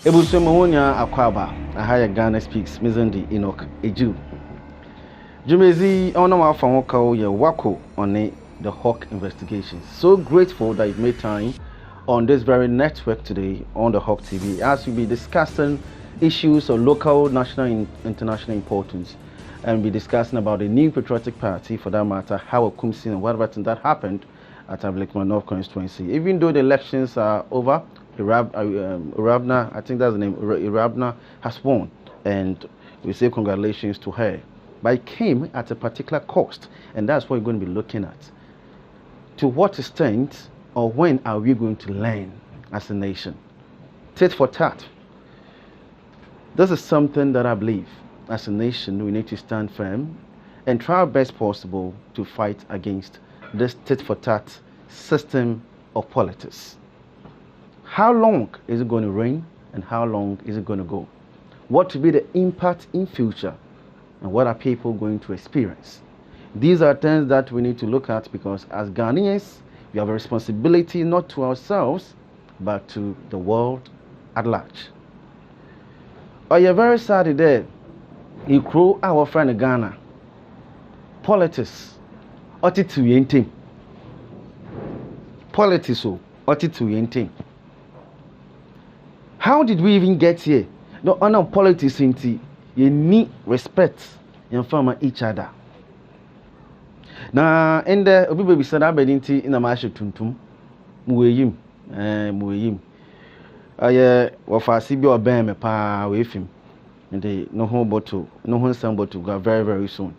Ebusumonia Akwaba, a higher Ghana speaks, Mizundi Enoch, a Jew. Jumezi, on our phone call your Wako on the Hawk investigations. So grateful that you've made time on this very network today on the Hawk TV as we'll be discussing issues of local, national, and international importance, and be discussing about the new patriotic party, for that matter, Hawa Koomson, and whatever that happened at Ablikman North constituency. Even though the elections are over, Irabna, I think that's the name, Irabna has won, and we say congratulations to her. But it came at a particular cost, and that's what we're going to be looking at. To what extent or when are we going to learn as a nation? Tit for tat. This is something that I believe as a nation we need to stand firm and try our best possible to fight against this tit for tat system of politics. How long is it going to reign and how long is it going to go? What will be the impact in future and what are people going to experience? These are things that we need to look at because as Ghanaians, we have a responsibility not to ourselves but to the world at large. Oh, you're very sad today. You crow our friend in Ghana. Politics. Otitu yenting. Politics. Otitu yenting. How did we even get here? No, on politics inti, you need respect in front of each other. Now, in the baby said I in a marsh tuntum, mueyim, mueyim. Wafa sibi obey me pa with him. And they no home bottle, no home some bottle go very, very soon.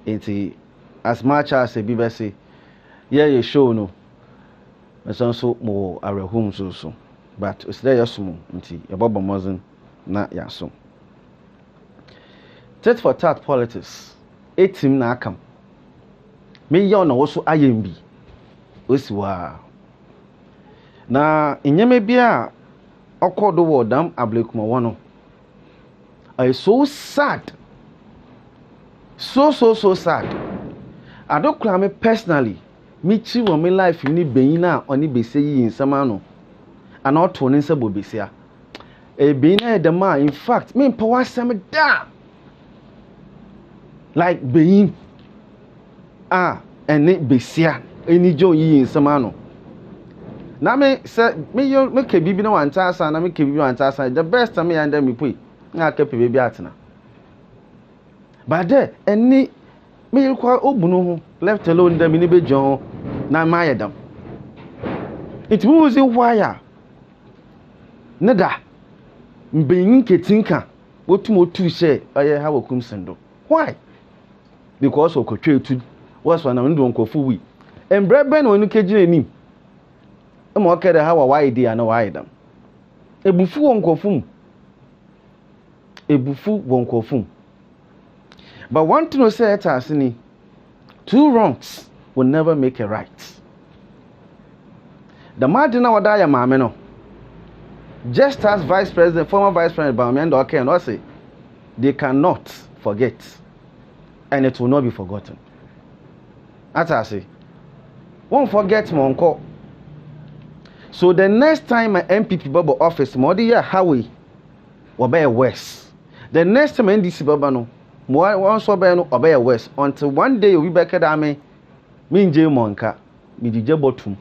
Inti as much as a bibe say, yeah, you show no. And so more are home so. But it's there yasumu nti yababa mozen na yaso. Tit for tat politics. Etim na akam. Me ya na woso ayembi. Osiwa. Na inyeme bia okodo wodam ablekuma wono. I so sad. So sad. I don't claim me personally. Me chi wo me life ni beina oni bese yi nsama no. And not to answer Bobisia. A being the man, in fact, me power some da like being and it besia any joy in Samano. Now, me say, me you make a baby no one task and I make a baby one task. The best of me and then we put. I kept a baby atna. But there, any me require Obuno left alone the minibe John, na my adam. It moves in wire. Neda being ketinka what to say I Hawa Koomson. Why? Because of Kotre was one of them for we. And Breben when you kejin him. A more care how a idea no idem. A bufu won't confum. A bufu won't confum. But one to know say as any 2 wrongs will never make a right. The Martina would die a mameno. Just as former Vice President Bamiando Oken say, they cannot forget, and it will not be forgotten. As I say, won't forget Monko. So the next time my MPP bubble office, Modi Howie, will be West. The next time NDC Babano, once obey West, until one day we back at Ame, Minje Monka, Midija Botum.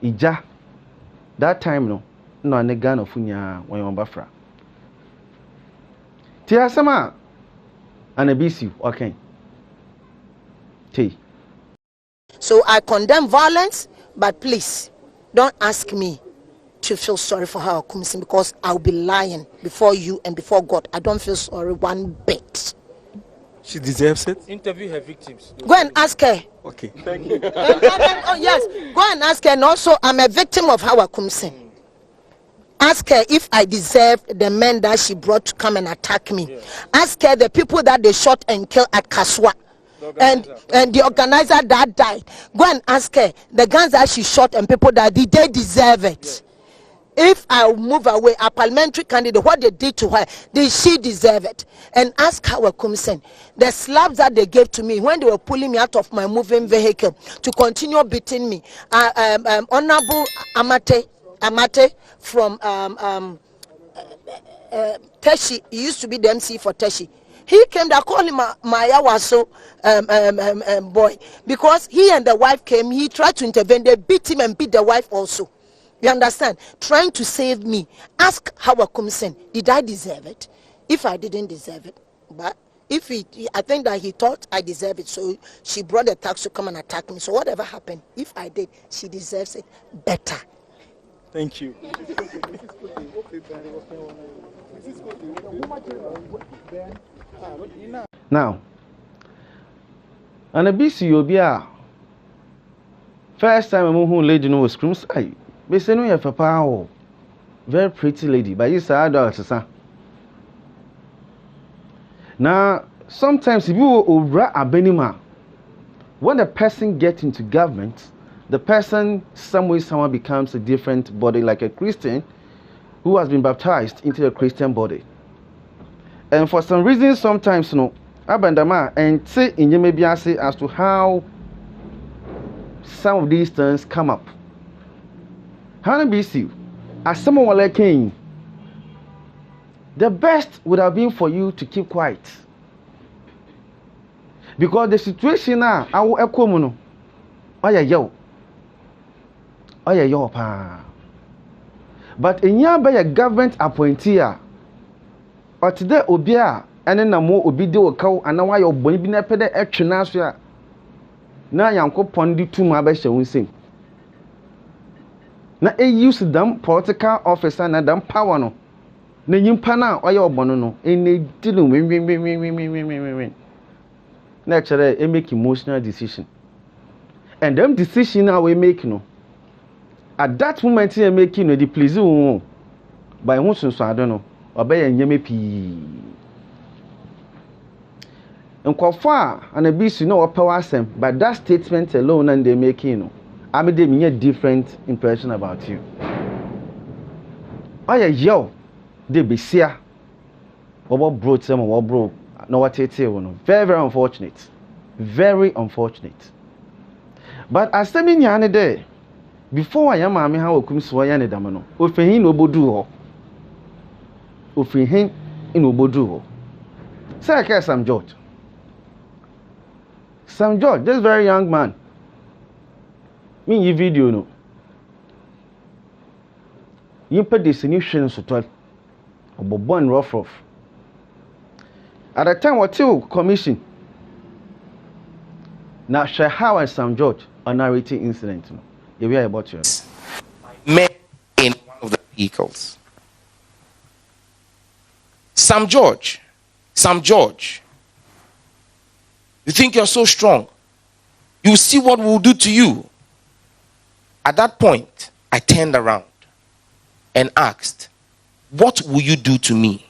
Ija, that time no. No, ne Ghana funya when bafra. Tia sama anabisi okay. T. So I condemn violence, but please don't ask me to feel sorry for Hawa Koomson because I'll be lying before you and before God. I don't feel sorry one bit. She deserves it. Interview her victims. Go and ask her. Okay. Thank you. Oh yes, go and ask her. And also, I'm a victim of Hawa Koomson. Ask her if I deserve the men that she brought to come and attack me. Yeah. Ask her the people that they shot and killed at Kaswa. And the organizer that died. Go and ask her the guns that she shot and people that did they deserve it. Yeah. If I move away, a parliamentary candidate, what they did to her, did she deserve it? And ask Hawa Koomson the slaps that they gave to me when they were pulling me out of my moving vehicle to continue beating me. Honorable Amate from Teshi, he used to be the MC for Teshi. He came there, called him my Yawaso boy, because he and the wife came. He tried to intervene. They beat him and beat the wife also. You understand? Trying to save me. Ask Hawa Koomson, did I deserve it? If I didn't deserve it, but if I think that he thought I deserve it, so she brought the tax to come and attack me. So whatever happened, if I did, she deserves it better. Thank you. Now, and a BC Obia first time a who lady no screams, I be saying we have a power. Very pretty lady, but you say adult, now sometimes if you over a benima, when a person gets into government, the person someone becomes a different body, like a Christian who has been baptized into a Christian body. And for some reason, sometimes no abandama and say in Yemebiase as to how some of these things come up. How do you see? As someone like King, the best would have been for you to keep quiet. Because the situation now, I will echo mono. Oh yeah, yo, pa. But in your by a government appointee, or today, Obia, and then a more obido cow, and now your boy be never the action as ya. Now, Yanko Pondi to my best, we sing. Now, a use them political officer and them power no. Na nyimpa na oya obono no ene dinu win. Naturally, e make emotional decision. And them decision now we make no. At that moment you make no the please you by who so I don't know. Obey nyeme pi. Nkofo and a bit you know power asem, but that statement alone and they making no. I made them a different impression about you. Oya yo they be seer. What brought them or what broke? No, what it is, very, very unfortunate. Very unfortunate. But as I mean, yana day before I am, mammy, how come so I am a damano? Ofin no bodu. Ofin in Obodu. Say, I care Sam George. Sam George, this very young man. Me, you video no. You put this in your so tall. Born rough. At the time, what you commission? Now, share how and Sam George a narrating incident. You hear about you. Met in one of the vehicles. Sam George, you think you're so strong? You see what we'll do to you. At that point, I turned around and asked, what will you do to me?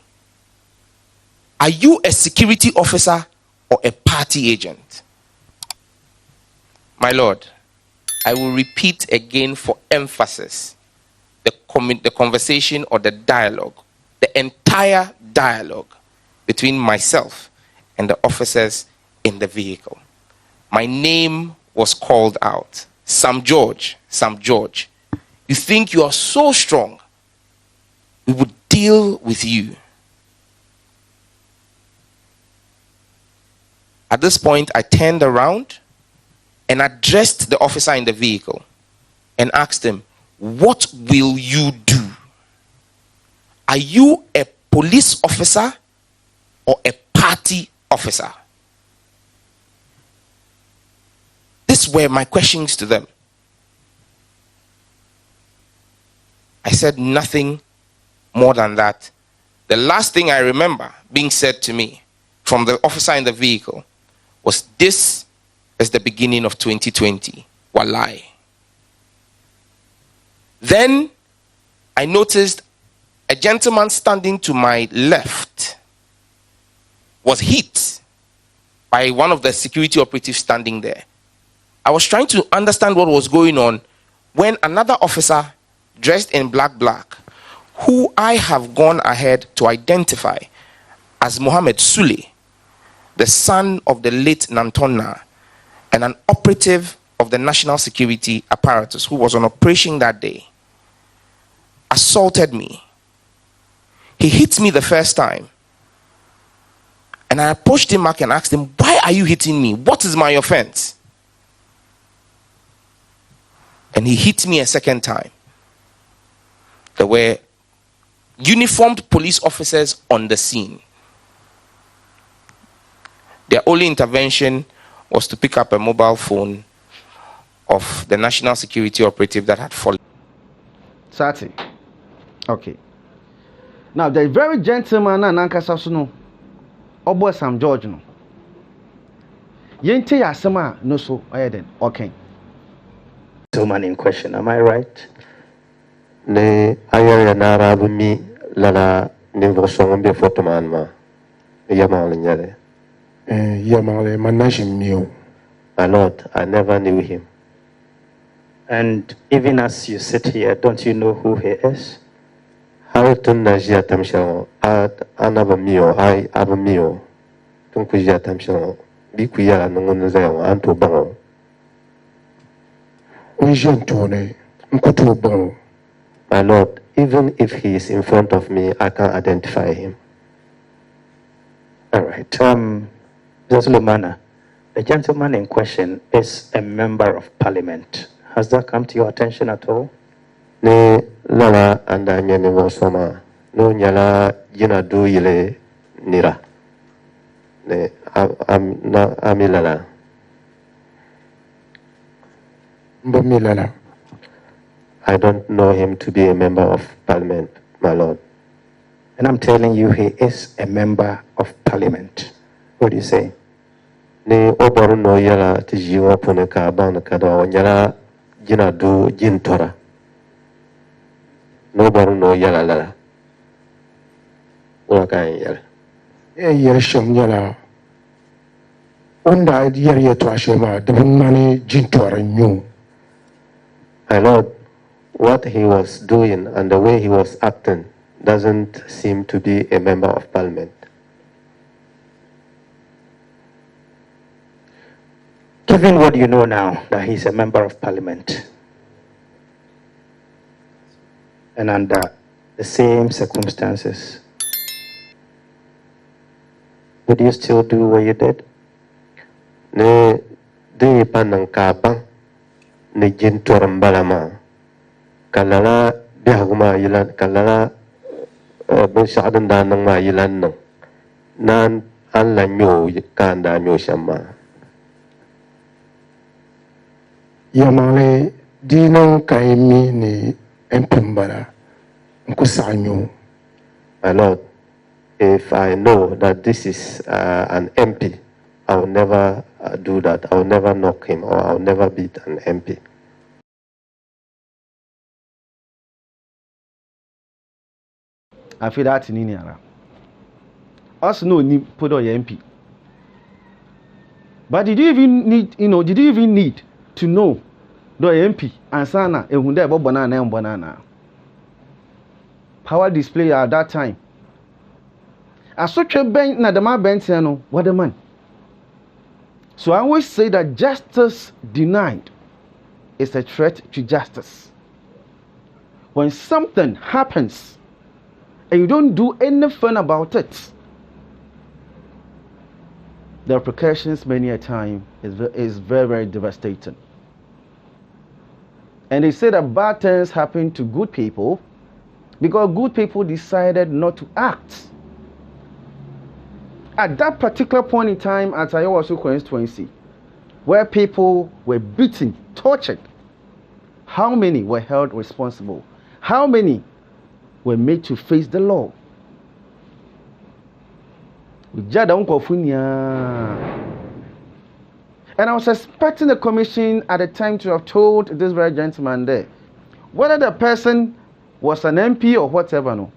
Are you a security officer or a party agent? My Lord, I will repeat again for emphasis the conversation or the dialogue, the entire dialogue between myself and the officers in the vehicle. My name was called out. Sam George, you think you are so strong? We would deal with you. At this point, I turned around and addressed the officer in the vehicle and asked him, what will you do? Are you a police officer or a party officer? These were my questions to them. I said nothing more than that. The last thing I remember being said to me from the officer in the vehicle was, this is the beginning of 2020. Wallahi. Then I noticed a gentleman standing to my left was hit by one of the security operatives standing there. I was trying to understand what was going on when another officer dressed in black, who I have gone ahead to identify as Mohammed Sule, the son of the late Nantona, and an operative of the national security apparatus who was on operation that day, assaulted me. He hit me the first time. And I approached him back and asked him, why are you hitting me? What is my offense? And he hit me a second time. There were uniformed police officers on the scene. Their only intervention was to pick up a mobile phone of the national security operative that had fallen. Sati. Okay. Now, the very gentleman and Nankasasuno, Obo Sam George, no. Yente Yasama, no so, okay. Gentleman in question, am I right? Ne ayaya narabu mi lala nimvosong be fotoman ma yamal nyale. Yamale manashim knew. My Lord, I never knew him. And even as you sit here, don't you know who he is? Haritun najia tamshao ad anabamio I abamio tunkujia tamshao bikuya nungun zayo anto bango. Ujantone mkutu bon. My Lord, even if he is in front of me, I can't identify him. All right. Lumana, the gentleman in question is a member of parliament. Has that come to your attention at all? Ne lala anda nyane wosoma no nyala jina do yile nira. Ne amilala. Mbomilala. I don't know him to be a member of parliament, my Lord. And I'm telling you, he is a member of parliament. What do you say? Ne oboru no yala tijiwa puneka bana kada nyala jina do jintora. No boru no yala lala. Ulakan yala. Yersham yala. Unda yeri to ashema debunani jintora nyu. My Lord, what he was doing and the way he was acting doesn't seem to be a member of parliament. Given what you know now, that he's a member of parliament, and under the same circumstances, would you still do what you did? Ne de panang kapang ne jintoram balama kalala bihagma yilan kalala ben sa'adan danang ma yilan nang nan an la nyo kanda nyo shama. Yamale dino kaimi ni empembara nkusanyo. My Lord, if I know that this is an MP, I will never do that. I will never knock him or I will never beat an MP. I feel that in India. Us no need put on your MP. But did you even need to know the MP and sana ehunde bo banana and banana? Power display at that time. As such a bank na the man bent no what the man. So I always say that justice denied is a threat to justice. When something happens and you don't do anything about it, the repercussions many a time is very, very devastating. And they say that bad things happen to good people because good people decided not to act. At that particular point in time at Ayawasu constituency, where people were beaten, tortured, how many were held responsible? How many were made to face the law? And I was expecting the commission at the time to have told this very gentleman there, whether the person was an MP or whatever, no,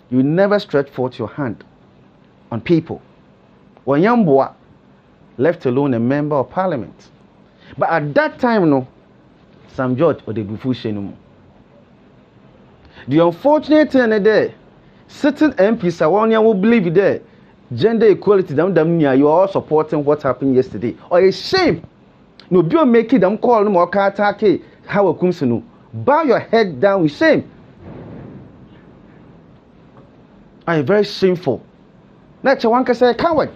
you never stretch forth your hand on people. When Yambua, left alone a member of parliament. But at that time, no, Sam George or the Bufushenum. The unfortunate thing there, certain MPs are will believe there. Gender equality, you are all supporting what happened yesterday. Or a shame. No, be making them call them or Katake, Hawa Koomson. Bow your head down with shame. I very shameful. Nature one can say coward.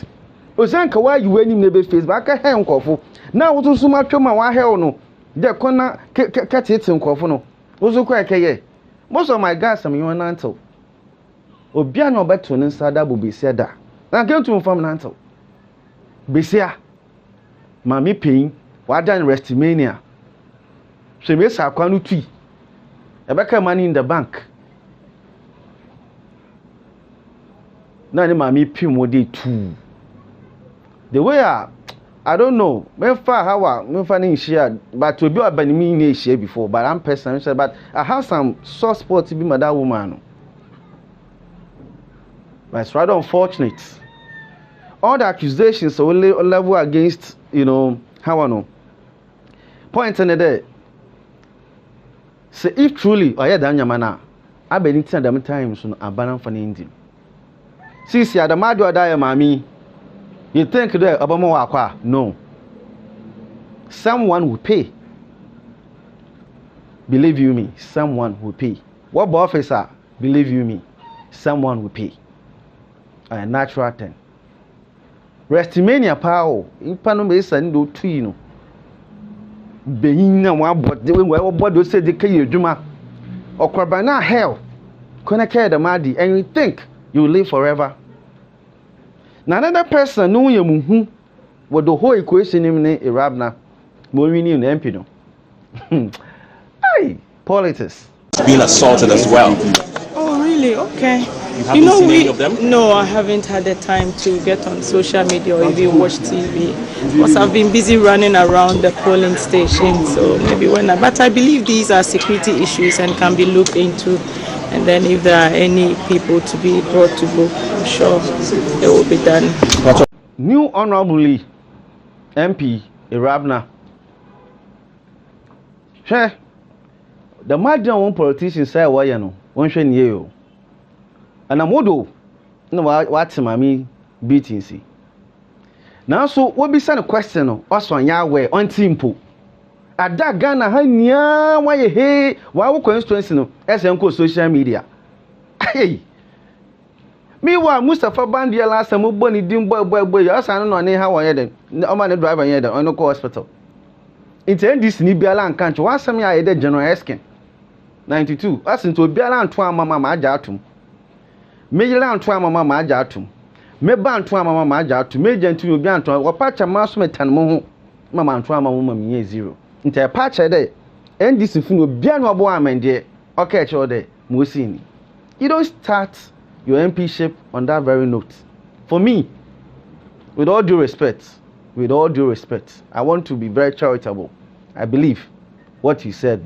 Ozanka why you any neighbor face back a hand coffee. Now to so much my hell no. The corner cat it in coffee. Was a quack a most of my gas am you an antle. Obiano back to an inside that will be said that. Now go to from an antle. Besia. Mammy paying, what done restimania. She makes her quanu tree. A better money in the bank. Now the mammy pim what they too. The way I don't know, me far how me finding share, but to be a benign share before, but I'm personal, but I have some soft spot to be my that woman. But it's rather unfortunate. All the accusations are only level against, how I know. Point in the day. Say if truly, or yeah, Danya Mana, I been eating them times on a banana for Indian. See, the Madu Adaya Mammy. You think that Obama Wakwa? No. Someone will pay. Believe you me, someone will pay. What officer? Believe you me, someone will pay. A natural thing. Restimania power. In Panama is and do twino. Being one but doing well, what do say the Kay Duma or Corbana hell? Connect the Madi, and you think you live forever. Now another person know you what the whole equation in a rabna Morini and Empino. Hey, politics. Been assaulted as well. Oh, really? Okay. You haven't seen any of them? No, I haven't had the time to get on social media or even watch TV because I've been busy running around the polling station. So maybe but I believe these are security issues and can be looked into. And then if there are any people to be brought to book, I'm sure it will be done. New Honorably MP Irabna. Sure. The madam one politician say why you know, one share you. And I'm odo. No what's mommy beating see. Now so what be send a question also on Yahweh on Timpo. At that Ghana hanya why hey why we constituency no SMK social media. Hey. Meanwhile Mustafa Bandia last time boni dim boy yes I no know how you den. O man driver here den on no hospital. Intend this ni biala an kancho one some ya dey general asking 92 asin to biala anto amama ma aja atum. Mejira anto amama ma aja atum. Meba anto amama ma aja atum. Mejantu obi anto opacha maso metan mo ho mama anto amama ma me 0. Nte pacha dey NDC funu bia no abo amende okay che dey Mosini. You don't start your MPship on that very note. For me, with all due respect, I want to be very charitable. I believe what you said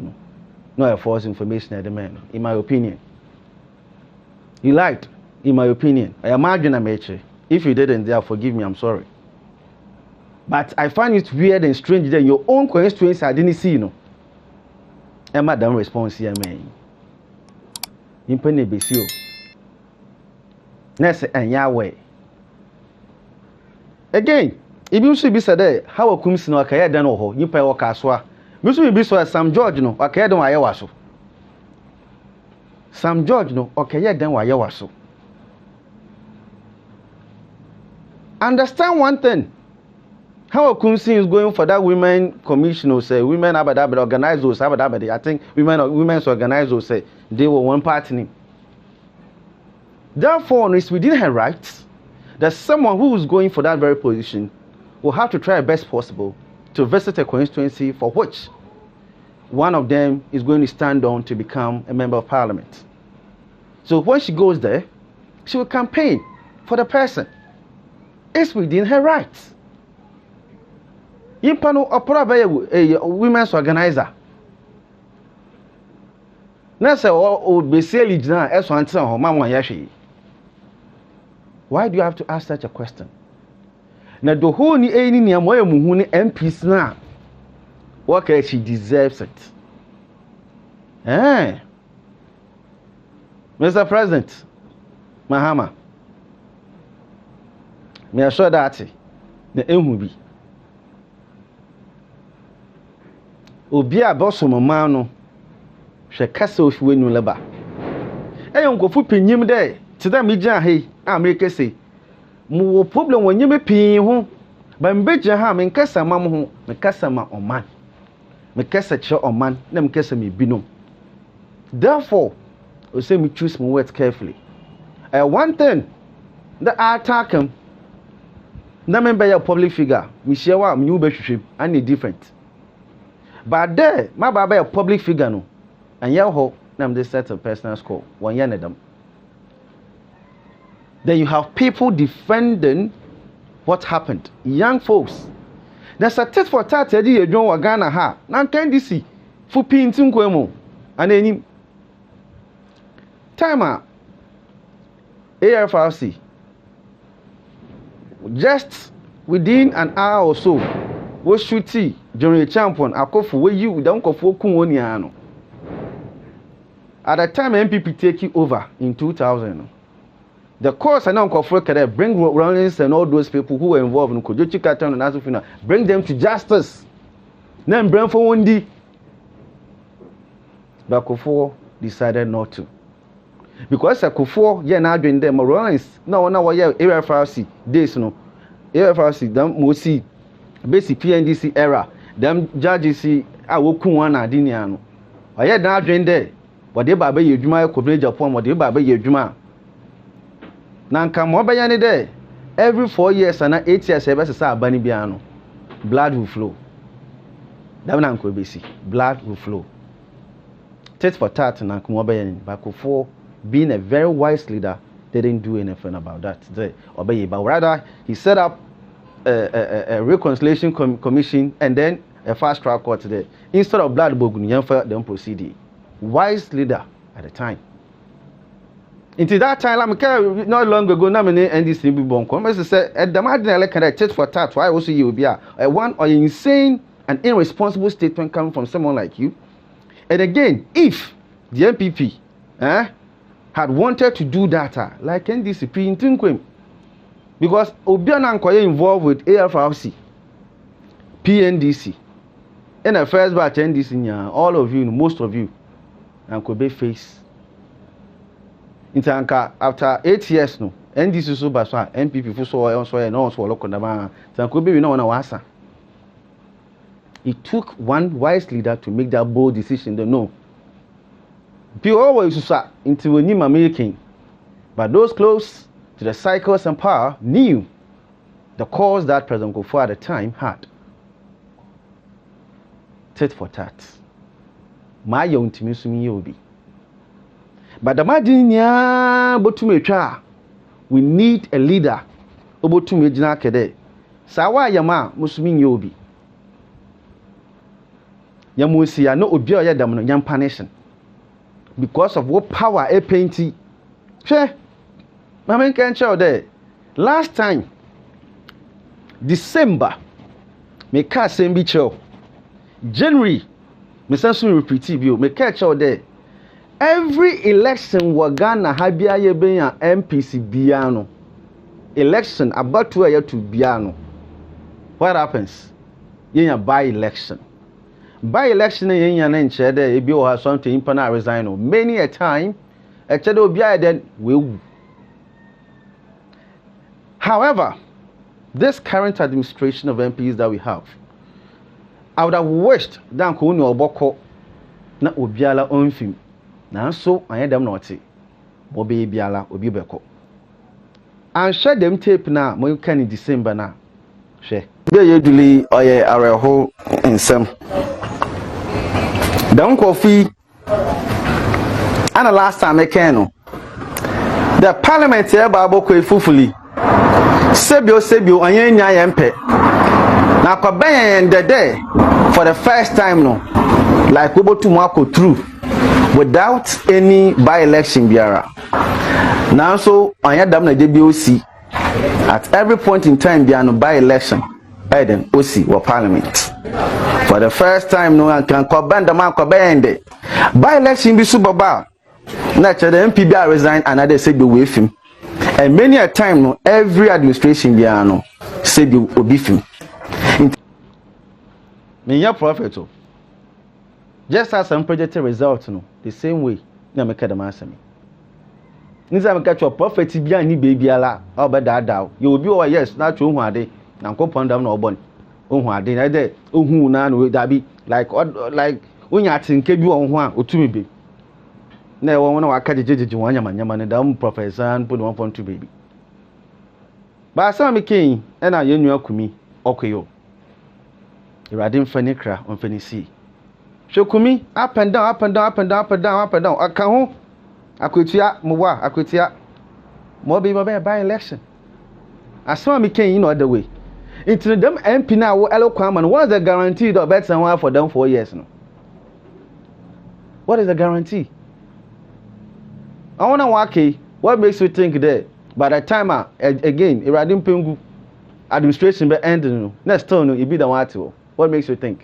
no a false information at the man, in my opinion. You lied, in my opinion. I imagine I'm actually. If you didn't, there, forgive me, I'm sorry. But I find it weird and strange that your own constituency I didn't see, And madam response here, man. Impene besio. Nese and Yahweh. Again, if you should be said, Hawa Koomson no akaya dan oho, nipa wo kaswa. Me so be so Sam George no akaya dan waye waso. Sam George no akaya dan waye waso. Understand one thing. Hawa Koomson is going for that women commission or say women abada organize those abada. I think women's organize those say they were one party. Therefore, it's within her rights that someone who is going for that very position will have to try the best possible to visit a constituency for which one of them is going to stand on to become a member of parliament. So when she goes there, she will campaign for the person. It's within her rights. Yimpano opera a women's organizer. Nasa o basically jina eso antina ho mama yahwe. Why do you have to ask such a question? Na do ho ni eni ni amoya muhu ni MPs na. Okay, she deserves it. Mr. President Mahama. Me assure that na ehu bi. Obi a boso mama no hwe kasa ohwe nu leba. Eyo nkofu pinyim de today me jan hey America say mo problem wonye me pin ho ba mbeje ha me nkasa ma mo ho me kasa ma oman me kasa che oman na me kasa me binom. Therefore we say me choose my words carefully. One thing that I attack him na me be a public figure me share wa me be hwehwem and different. But there my baba a public figure no and ya ho na me set a personal score one year them. Then you have people defending what happened. Young folks. There's a test for tat edi edwon wa Ghana ha. Na kan DC fu pintin kwemo. And any time AFRC just within an hour or so we shooty during a champion akofu we you don kofo kun woni ano. At the time MPP take it over in 2000. The course and now bring Rollins and all those people who were involved in Kojochi Cartel and Asufina, bring them to justice. Then bring for one day. But Kofo decided not to. Because Kofo, yeah, now doing them, Rollins, no, yeah, AFRC, days, no. AFRC, them Mosi, basic PNDC era, them judges see, I will come one Adiniano. I had now doing there. What they baby you Juma, Kobe Japan, what they baby you Juma. Nanka mobayane there every 4 years and 8 years ever say abani biano blood will flow that na nko besi blood will flow tit for tat nanka mobayane Bakufo being a very wise leader didn't do anything about that there obey but rather he set up a reconciliation commission and then a fast track court there instead of blood bogun yamfa them proceed wise leader at the time. Into that time, I'm not long ago, na me NDC be born. Come, say at the margin elect tit for tat. Why also you be a one or insane and irresponsible statement coming from someone like you. And again, if the MPP had wanted to do data like NDC pre-intinquim, because Obiana Nkoye involved with AFRC, PNDC, and the first batch NDC, all of you, most of you, and could be face. Intanka after 8 years no NDC so ba so MPP fu so no so local na tanko be we no na wasa. It took one wise leader to make that bold decision. They know people always say into when you making, but those close to the cycles and power knew the cause that President Kufuor at the time had. Tit for tat. My young Timisumi Yobi. But the Madinia Botumetra, we need a leader. Obotumejina Kede. Sawa Yama Musumi Yobi. Yamusia no Obia Yadam Yam Panishan. Because of what power a painty. She, Mamma can show there. Last time, December, me car same be show. January, me sansu repeat you, me catch out there. Every election Wagana Habia Yebenya MPC Biano. Election about 2 years to Biano. What happens? Yenya by election. By election yenya nenche there ebi or something impana resign. Many a time a chedo bia then will. However, this current administration of MPs that we have, I would have wished that Kuni Oboko na Obiala on film. Now so I had them not Bobby Biala Obibeko. And share them tape now, more can in December now. Share. Be usually or a whole in some. Down coffee. And the last time I can. The parliament here Baboko Fufuli. Sebio and Yen Yampe. Now Kobe the day for the first time no. Like we to Marco through. Without any by-election biara. Now so I had done the DBOC at every point in time biano by-election Eden OC or parliament. For the first time no one can combine the man combined. By-election be super bad. Naturally the MPB resign and another said be with him. And many a time no every administration biano said you will be him. Me your prophet. Just as some projected results, no, the same way, na make them answer me. Nisa me catch a prophet bia ni baby ala obeda you will be oh yes na to hu ade na nkopon dam na obon ohu ade na dey ohu na no da bi like unya tinke bi won ho a otumi be na e won na waka jejeje won nyama ne dam professor and put 1.2 baby ba sa me ken e na yenu akumi okoyo irade mfani kra mfani si hwekumi up and down aka ho akwetua mowa akwetua mo be by election asama me ken no other way into them MP na wo elokwa man what is the guarantee that bet someone for them 4 years no what is the guarantee I want to work what makes you think that by the time again iradin pengu administration be end no next turn no e be the one to what makes you think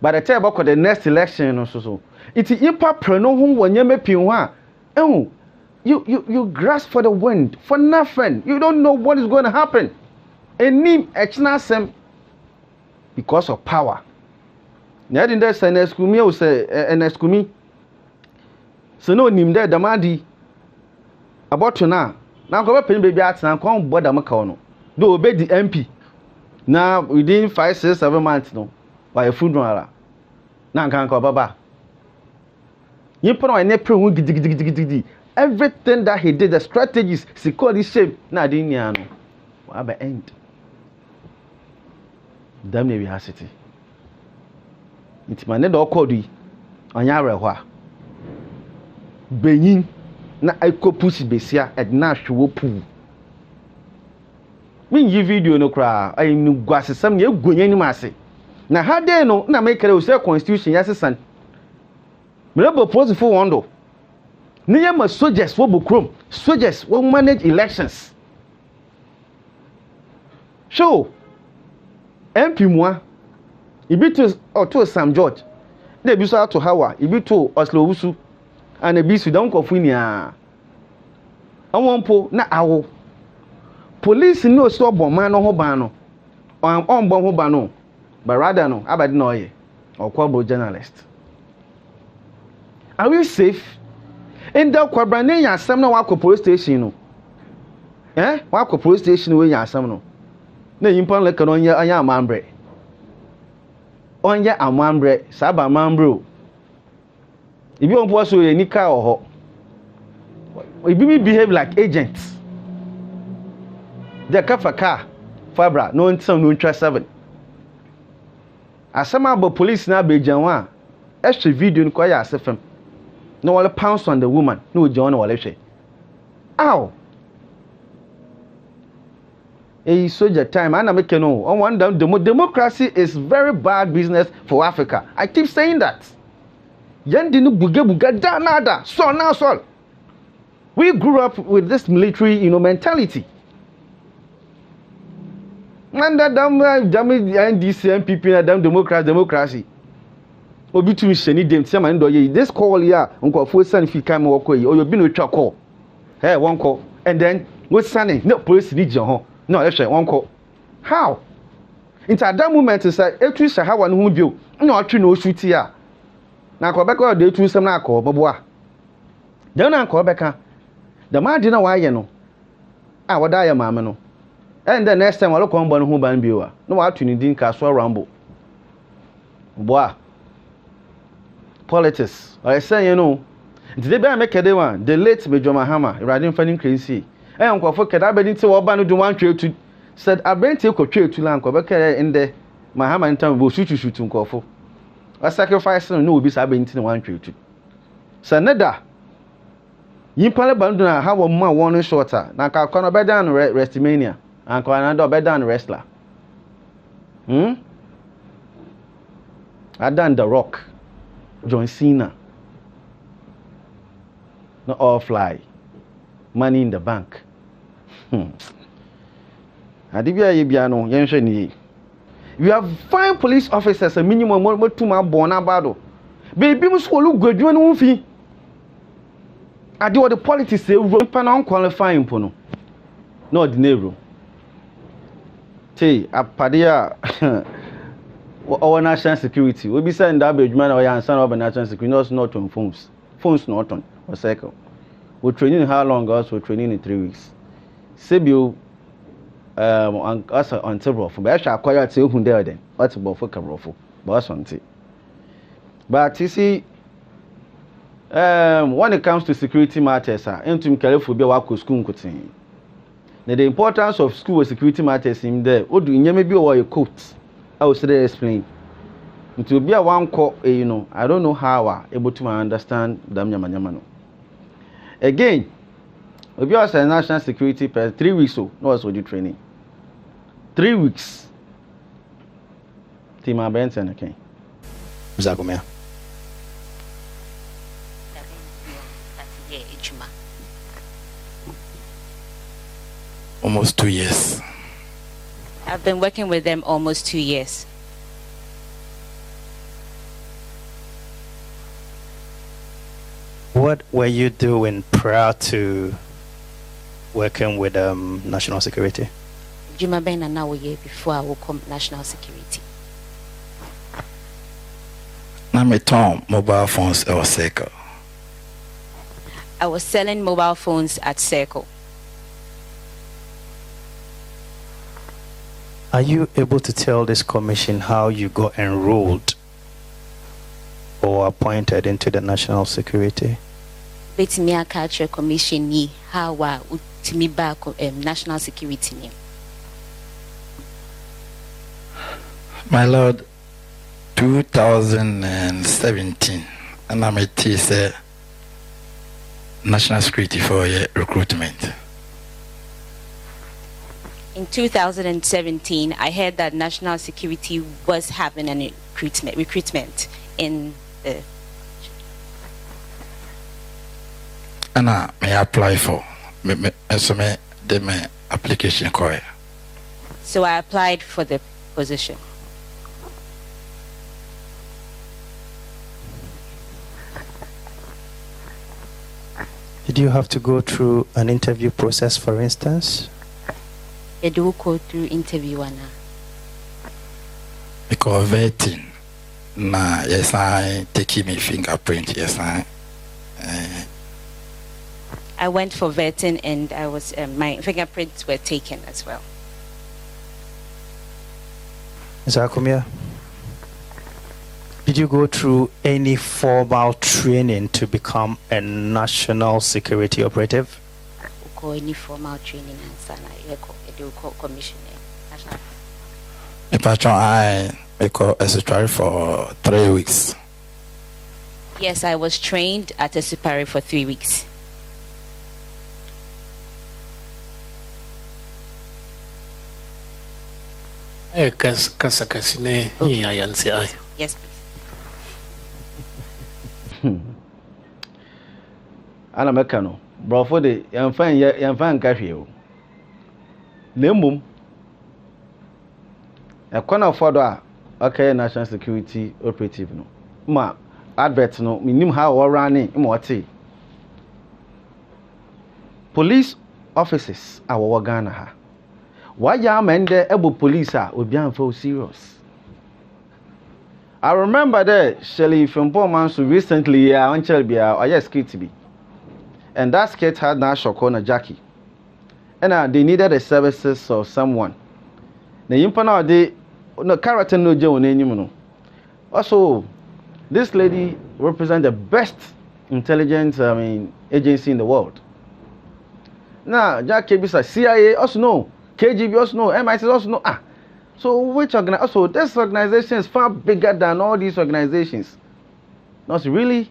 by the time about the next election no so it ipa preno ho wonyame pin ho a you grasp for the wind for nothing you don't know what is going to happen any echinasem because of power na din there say neskumi o say neskumi so no nim there damadi about to na ko be pen baby atena ko boda maka ono do obe di MP na within 5 6 7 months no by a funeral na kan ko baba you put on April hu gidigidi everything that he did the strategies secure the shape na din nia no wa ba end damn we have city itimane do kodu yi anya areho a benyin na ikopusi besia edna hwewo pu min yi video no kra ayi nu gwasesam ne egonya ni mase na ha dey no na make kere o say constitution yasesan mrebo pose for wondo ni ya ma soldiers wo bokrom soldiers wo manage elections show MP moi ibi to Sam George na bi so ato Hawa ibi to Oslo Wusu and ebi su don kofu ni a awonpo na awo police no so boman no ho ban no on bon ho ban no but rather no abadi no ye okwabo journalist are we safe in the kwabrane ya asem na wakọ police station no wakọ police station we ya asem no na yimpa le kan onye anya amambre onye amambre saba amambro ibi on po so ye nika oho ibi mi behave like agents the kafaka fabra no nsam no ntwa 7 asema abo police na bejanwa extra video ni kwa ya asefem no wale pounce on the woman no john wale hwe ow soldier time and make no on one down democracy is very bad business for Africa. I keep saying that. Yandi no buga da nada so now so. We grew up with this military, mentality. And that damn NDC MPP and damn democracy. Obi tu sheni dem ti man do ye this call here unko fo san fi kan mo ko yi o bi no twa call. Hey one call and then we sane no police ni jan ho. No, let's say one call. How? Into that moment, is like, if you say how one who build, no, actually, no shoot here. Now, Quebec or day to some narco, Boboa. Then I call back. The man didn't know why you know. I would die a mamma. And the next time I look on one who ban viewer. No, actually, didn't cast or rumble. Bois. Politics. I say, today, I make a day one. The late Major Mahama, riding fanning crazy. Uncle for Kadabin to Obano do one trade to said I bent you could trade to Lanko Becker in the Mahama in town will shoot to Uncle. A sacrifice no be sabbing to one trade to Saneda. You Palabanduna have a more one shorter. Now Calcona Bedan Restimania and Coronado Bedan wrestler. I done the rock. John Cena. No all fly. Money in the bank. Adibia yebiano yenhwe ni. You have 5 police officers a minimum mo tuma bona bado. Baby mo skolu gwadwa no mfi. Ade wo the politics say we pa na qualifying po no. No ordinary. Hey, apadia our national security. We be saying that be adwuma na o ya ansan of national security not on phones. Phones not on or cycle. we're training how long? Us we're training in 3 weeks. Sebio us until brofo. But I shall acquire to who there then. What's brofo cabrofo? But on tea. But you see, when it comes to security matters, into careful be work school cutting. The importance of school security matters in there. What do you maybe or a coat? I will say explain. It will be a one call, you know. I don't know how I able to understand them yamano. Again, if you are a national security person, 3 weeks so no was you training. 3 weeks. Team Benson okay. Zagomia. Almost 2 years. I've been working with them almost 2 years. What were you doing prior to working with national security? Juma Ben and now before I will come national security. Now me turn mobile phones or Circle. I was selling mobile phones at Circle. Are you able to tell this commission how you got enrolled or appointed into the national security? Bet me a culture commission ni Hawa to me back national security ni. My lord, 2017, and I'm a TSA national security for recruitment. In 2017, I heard that national security was having an recruitment in the. And I may apply for me application call. So I applied for the position. Did you have to go through an interview process, for instance? I do go through interview now. Because vetting, nah, yes, I taking me fingerprint, yes, I went for vetting and I was my fingerprints were taken as well. Zakumia, did you go through any formal training to become a national security operative? Go any formal training and sana commissioner. If I call a secretary for 3 weeks. Yes, I was trained at a superior for 3 weeks. Yes, please. Ana mekano brofo de yamfa nka hwe o nemmom ekwana fodo a okay national security operative no ma advert no minim how we running im wote police officers awo Ghana ha waya amende ebo police a obi anfa serious. I remember that Shelly from Pomansu recently on Chelbia or yes skit be. And that skit had now Shokona Jackie. And they needed the services of someone. The impana de no character no Joe no. Also, this lady represents the best intelligence agency in the world. Now Jackie bisa CIA also no, KGB also no, MI6 also no. So which also this organization is far bigger than all these organizations. Not really.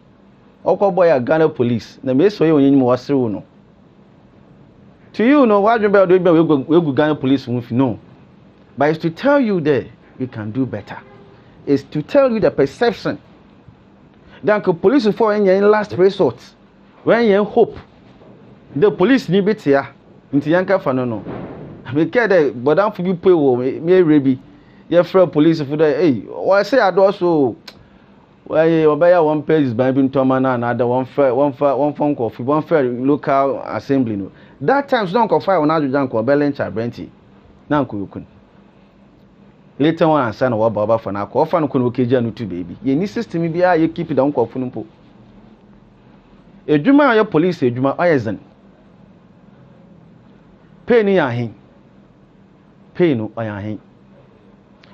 Okoboy Ghana police. Na me so you was no. To you know what you be we Ghana police no. But it's to tell you that we can do better. It's to tell you the perception. Then police for in last resort. When you hope the police need bit here. Into yanka for no. Me care that but am for you pay wo me rebi ye free police for the hey why say I do so why obaya one page is by bin tomana another one phone call one fair local assembly no that times don't call fire on ajujan ko belencha brenti na nkuyukun later one answer na wa baba for na ko fa no kun okeja no to baby ye ni system bia ye keep down ko funu po Ejuma your police ejuma oyezen. Pay ni ahin. Pay no oyahin.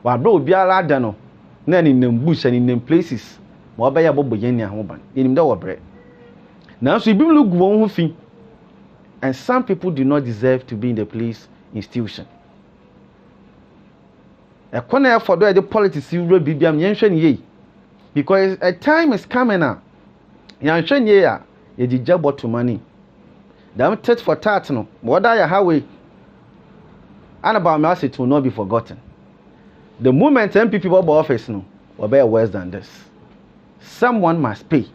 Wa bro biara da no. Na ni nem bush and in them places. Mo ba ya bobo yen ni ahoban. Enim da wo bre. Now so ibim look won ho fi. And some people do not deserve to be in the police institution. A corner for the politics you will be ye. Because a time is coming now. Yanshan ye ya di job to money. Damn tit for tat no. What are your highway? And about mercy will not be forgotten. The moment MPP people office no, will be worse than this. Someone must pay.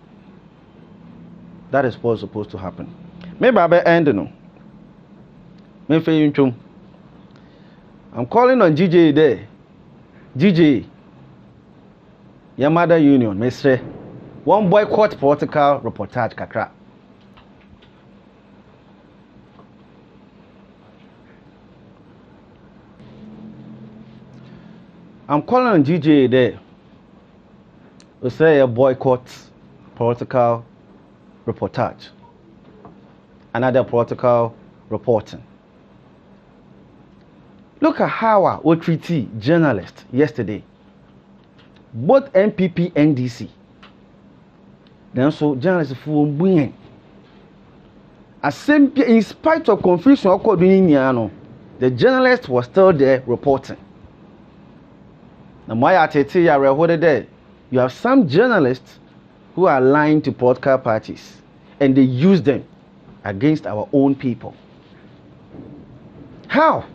That is what's supposed to happen. Maybe I better end no. I'm calling on GJ there. GJ, your mother union, Mr. One boycott political reportage kakra. I'm calling on GJ there. We say a boycott political reportage. Another political reporting. Look at how we treat journalists yesterday. Both MPP and DC. Then so journalists for winning. In spite of confusion the journalist was still there reporting. Now why there? You have some journalists who are lying to political parties and they use them against our own people. How?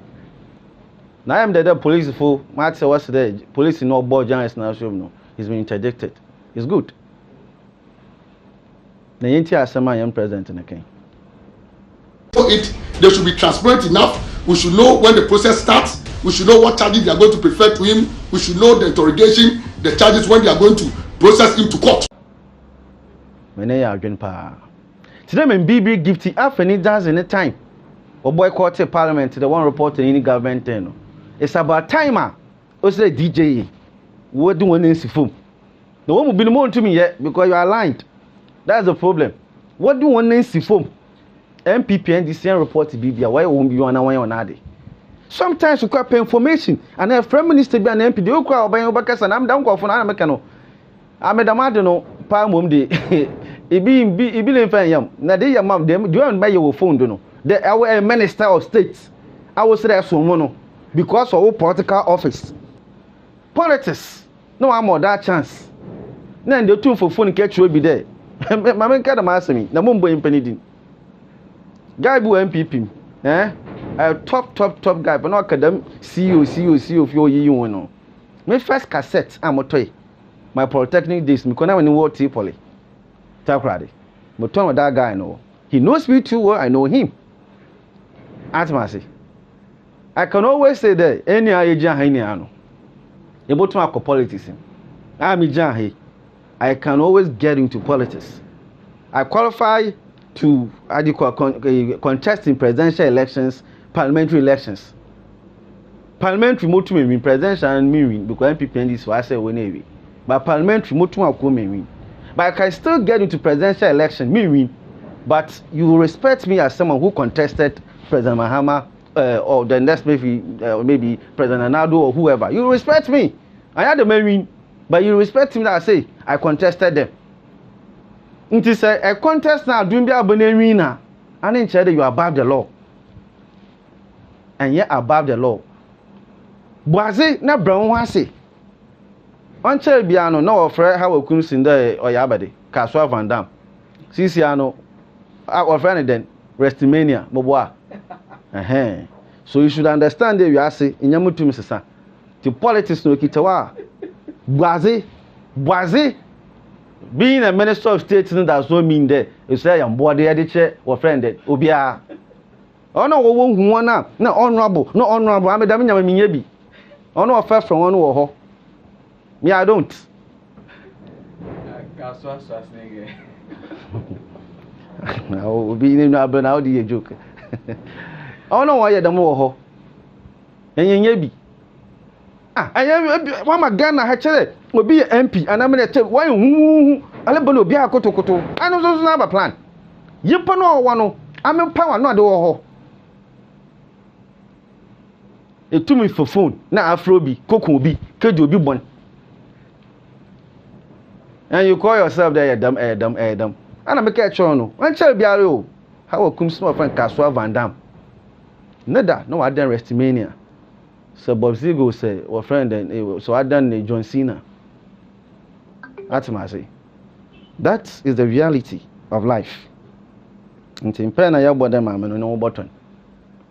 Now I'm the police for Matt what's the police in all board journalists now show no. He's been interdicted. It's good. The entire Assembly am present in the king. For it, they should be transparent enough. We should know when the process starts. We should know what charges they are going to prefer to him. We should know the interrogation, the charges when they are going to process him to court. Today, I'm BB gifty after any dance any time. Or boycott the parliament, the one reporting any government. It's about timer. What's the DJ? What do one in film? The one will be more to me yet because you are aligned. That's the problem. What do one in film? MPP and DC report to BB. Why won't be on a way? Sometimes you can't pay information. And if Prime Minister be an MP, they will call by your backers and I'm down for an American. I'm a damadano, Palm Monday. It be in Fayam. Now, they are mom, them, do you buy your phone? Do know that our Minister of State? I was there so because of our political office. Politics. No, I'm more that chance. Then the two for phone catch will be there. My man can't ask me. The Mumbo in Penidin. Guy bu MPP. A top guy, but not academic CEO of your you know. My first cassette, I'm a toy. My polytechnic days, me when I went to Tripoli. Takradi. But tell me that guy know. He knows me too well, I know him. Atmasi. I can always say that any age Hiniano. About to make politics. I'm a Jahi. I can always get into politics. I qualify to contest in presidential elections, parliamentary elections. Parliamentary motu me win presidential and me win because MPP and this was I say win. But parliamentary motu me win. But I can still get into presidential election, me win. But you respect me as someone who contested President Mahama or the next maybe President Anado or whoever. You respect me. I had the main win. But you respect me that I say I contested them. It is a contest now doing the abonewina. And in China you are above the law. And yet above the law. Boise na brown wasi. On Biano no offer Hawa Koomson there or Yabade, Kaswa Van Dam. Sisiano, our friend then, Restimania, Moboa. So you should understand that you are saying in Yamutu Mrs. The politics no Kitawa. Boise, being a minister of state does not mean that you say I'm board the editor or friend that Obia. Oh no, one now, no honorable, I'm a damn yabi. Oh no, first from one or me, I don't. Now, being in a burn out the joke. Oh no, why the more and yabi. I am one of Ghana hatchet will be an MP, and I'm going to tell why I don't know be a koto. I don't have a plan. Yipa no wano. Ame power no ade wo ho. Etumi for phone na afro bi, koko bi, kejo bi bon. And you call yourself there Adam. And I make a chono. One shall be a Hawa Koomson of Kaswa Van Dam. Neither, no, I done Restimania. So Bob Zigo say, or friend, and so I done John Cena. That's my say. That is the reality of life. It's in pen, I have bought them, I'm no button.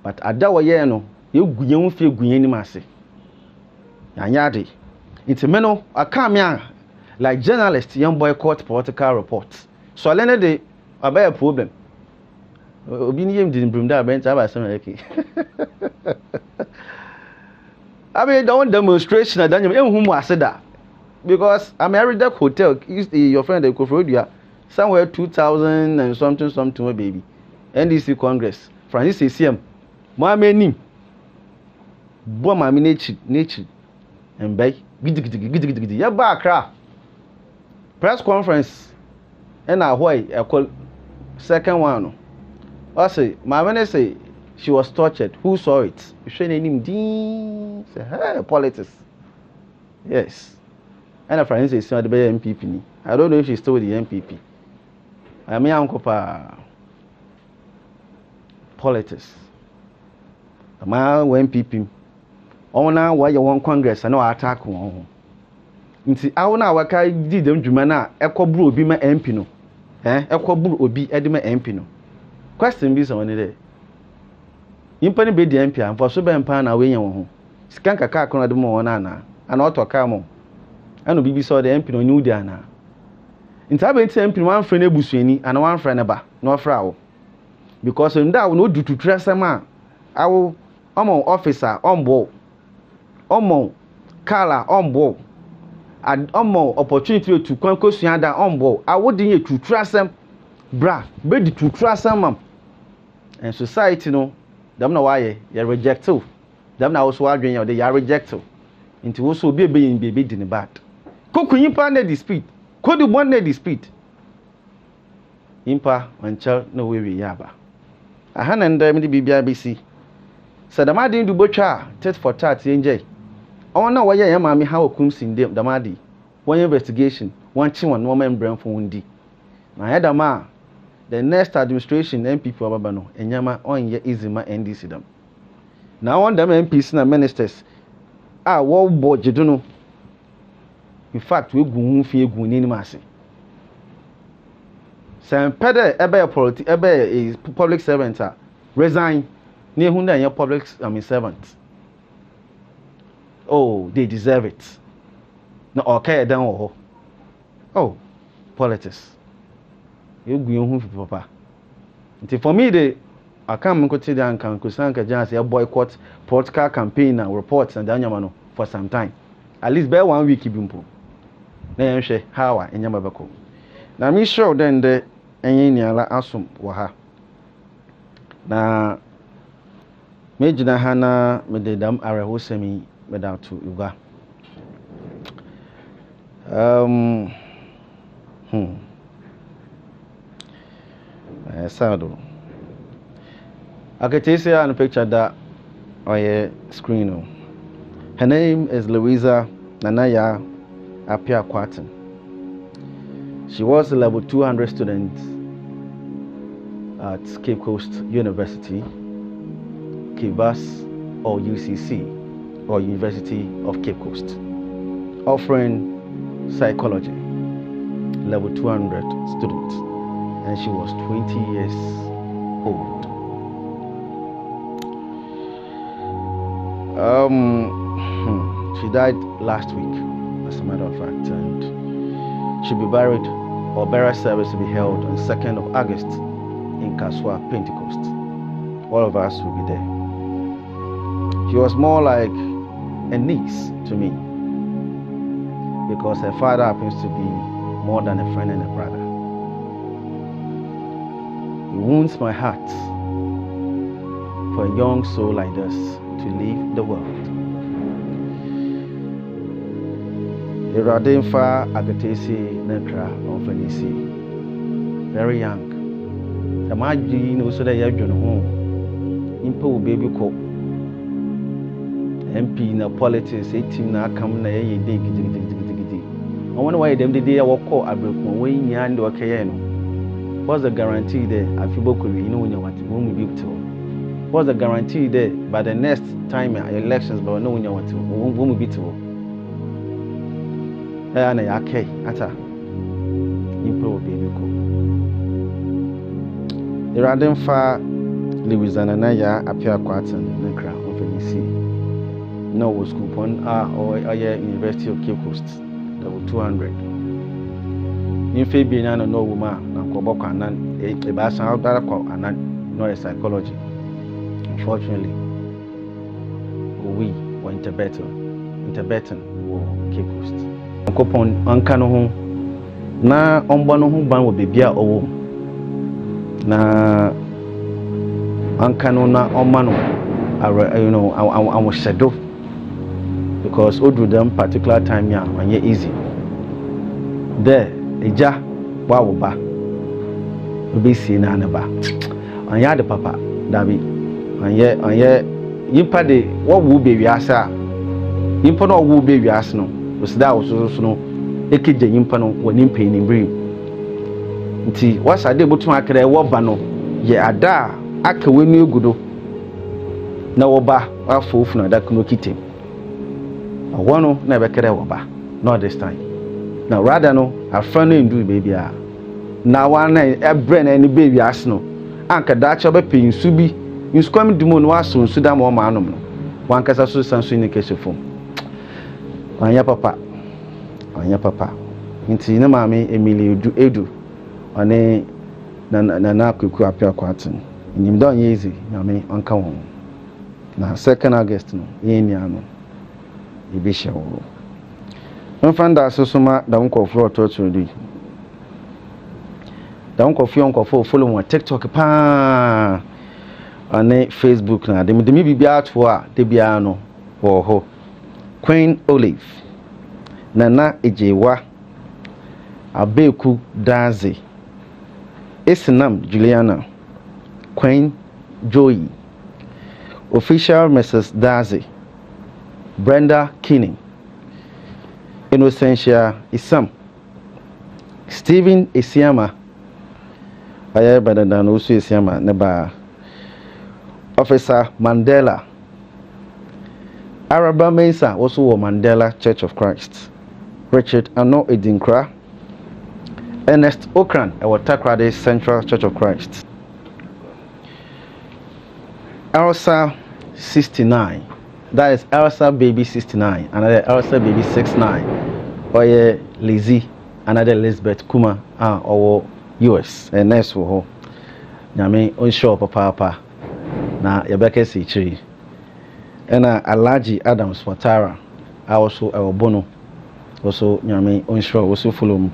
But I doubt no, you feel green massy. Yanyadi. It's a meno, I come here like journalists, young boycott political reports. So I learned the about a problem. Obinium didn't bring that bench. I mean, don't demonstration. I don't know whom I said that because I'm married that hotel. Your friend the Kofrodia somewhere 2000 and something, baby. NDC Congress. Francis CM. My name. Boy, my nature, and bay. Giddy. Ya back. Press conference. And I call second one. I say, my man say she was tortured. Who saw it? You should name Dean. Say, hey, politics. Yes. And a friend says, the MPP. I don't know if she's still with the MPP. I mean, Uncle politics. The man went MPP. Oh, now why you want Congress? I know I attack one. Nti awona waka di dem dwuma na ekobru obi ma MP no ekobru obi edema MP no question bi so woni de impa ni be di MP amfo so be mpa na we yen wo ho sika kaka akon de mo wona na ana otoka mo ana bibi so de MP no nyu di ana nti abenti MP no wan frɛ na ebusuani ana wan frɛ na ba na ofra wo because nda wo no dututura sama awo omo officer ombo omo kala ombo omo opportunity to kwanko suada ombo awodin ye tuturasem bra be di tuturasem mam and society no dem na waye ye reject you dem na also adwen ye they reject you into wo so be yin be di ne bad koku yimpa na di speed kodu bon na di speed yimpa wancha na wewe yaba aha na ndam di bibia besi sadamadi du botwa tet for tat yenje ona waya ya mami Hawa Koomson dem damadi one investigation one chin one no man brand for undi na ya dama the next administration MPP ababa no enyama onye izima NDC dam na one dem MPs na ministers wo budget no in fact we gu hu fi egu ni mase sem pede ebe a public servant resign ni hu na public servant. Oh, they deserve it. No, okay, then oh, politics. You go home for papa. For me, I can't go to the Ankan Kusanka just a boycott political campaign and reports and Danyamano for some time. At least by 1 week, Bimpo. Then she Hawa in Yamabako. Now, me sure then the Enyala Asum Waha. Now, Major Hana made the dam Arahosemi. Without to Uga. Sado. I can tell you on the picture that on your screen. Her name is Louisa Nanaya Apia Quatin. She was a level 200 student at Cape Coast University, Kibas or UCC. Or University of Cape Coast, offering psychology, level 200 student, and she was 20 years old. She died last week, as a matter of fact, and she'll be buried, or burial service will be held on 2nd of August in Kaswa, Pentecost. All of us will be there. She was more like a niece to me because her father happens to be more than a friend and a brother. It wounds my heart for a young soul like this to leave the world. Iradinfa Agatesi Nekra Onfanisi, very young, The margin no so that you don't know. Impo baby call. MP na politics, 18 na come na ye day gidi. I wonder why them the day I walk call Abreko when you and okay. What's the guarantee there? I feel you know when you want to be to. What's the guarantee there? By the next time elections, but no when you want to won't be to. And I okay, ata. Impo baby call. The random far Louisiana na ya appear quarter na crown of NC. No was coupon or University of Cape Coast. There were 200. In Fabian no woman, na Koboko and a bass out that and no psychology. Unfortunately, we were interbeting Cape Coast. Coupon Ankano na ombano who ban will be beer or na Ankano na omano, you know, I was shadow. Because all them particular time yeah when you easy there eja wa wo ba obi si na na ba anya de papa dabi anye yimpa de wo wu be wiasa yimpa no wu be wiasa no osida wo so no ekeje yimpa no woni mpa ni brim nti wasa de botum akere wo ba no ye ada aka wenu egudo na wo ba afofu na da kuno kitem one never care about not this time. Now rather no a friend in do baby now one a brain any baby asno anka that chop pay subi in squam demon was soon sudan more manum one casa so in case of phone anya papa into no mammy Emily do edu on na kuku appear quarton and you don't easy yammy uncle now 2nd August no yeniano ibisha wo mfanda asosoma da nkofo ototo di da nkofo follow mo TikTok pa ane Facebook na dem bibia ato a de bia no wo ho Queen Olive Nana Ejewa Abeku Daze Isinam Juliana Queen Joy Official Mrs. Daze Brenda Kinney, Innocentia Isam, Stephen Isiama, I better than also Isiama, Neba, Officer Mandela, Araba Mesa, also Mandela Church of Christ, Richard Ano Edinkra, Ernest Okran, our Takrade Central Church of Christ, Elsa 69. That is Elsa Baby 69, another Elsa Baby 69, or Lizzie, another Elizabeth Kuma, or US, and next for her. Yami unsure papa, na Yabeka si tree, and Alaji Adams Watara, also our Bono, also Yami unsure, also full of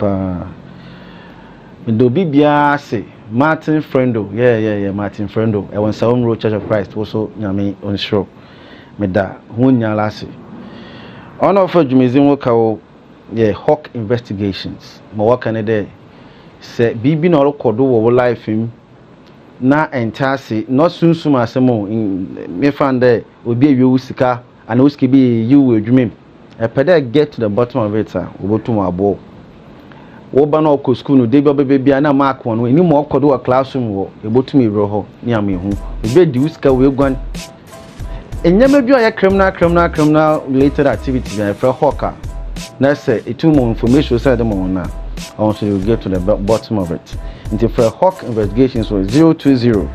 do Bibia say Martin Friendo, yeah, Martin Friendo, I want some road Church of Christ, also Yami unsure. Meda hunya lasi ono for jumizin woka wo ye hawk investigations ma waka ne de se bibi na rekodo wo life him na entase no sunsum asemo me fan de obi ewie usika ana usiki bi you adwumem e pede get to the bottom of it obotum abo wo ba na okọ school no de bi bia na mark won ni mo okodo wa classroom wo ebotum ewro ho ni amehu obi di usika we gwan enyame bi oya criminal related activities na for hawker na say it more information say them on na also you get to the bottom of it into for hawk investigations so 020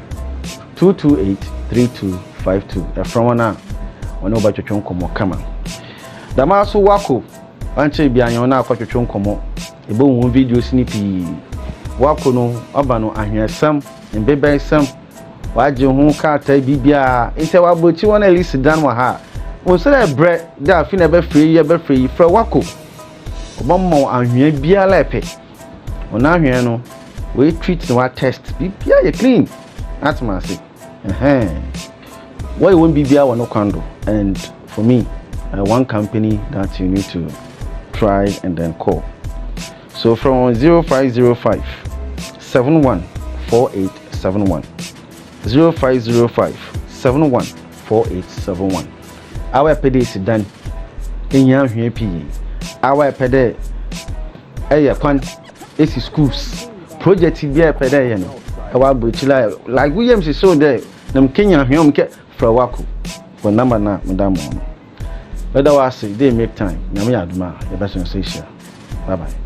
228 3252 from one ono ba twetwe nkomo kama da ma so wako anche bi anyo na akwatwetwe nkomo ebe won video snippy wako no oba no ahwesam mbebe sam waje hu ka ta bibia inte wabochi wona list dan wa ha won sere bre da fi na be free fra wako obammo ahwe bia lepe ona ahwe no we treat no test bibia ye clean atmasi why won't bibia wa no kwando and for me one company that you need to try and then call. So from 0505 7148 4871. 0505 714871. Our pedis done in young happy. Our pede a quan AC schools project be a pede. Our butcher like Williams is so there. Them Kenya home get for a waku for number na Madame. But I was say they make time. Nami Adma, the best sensation. Bye bye.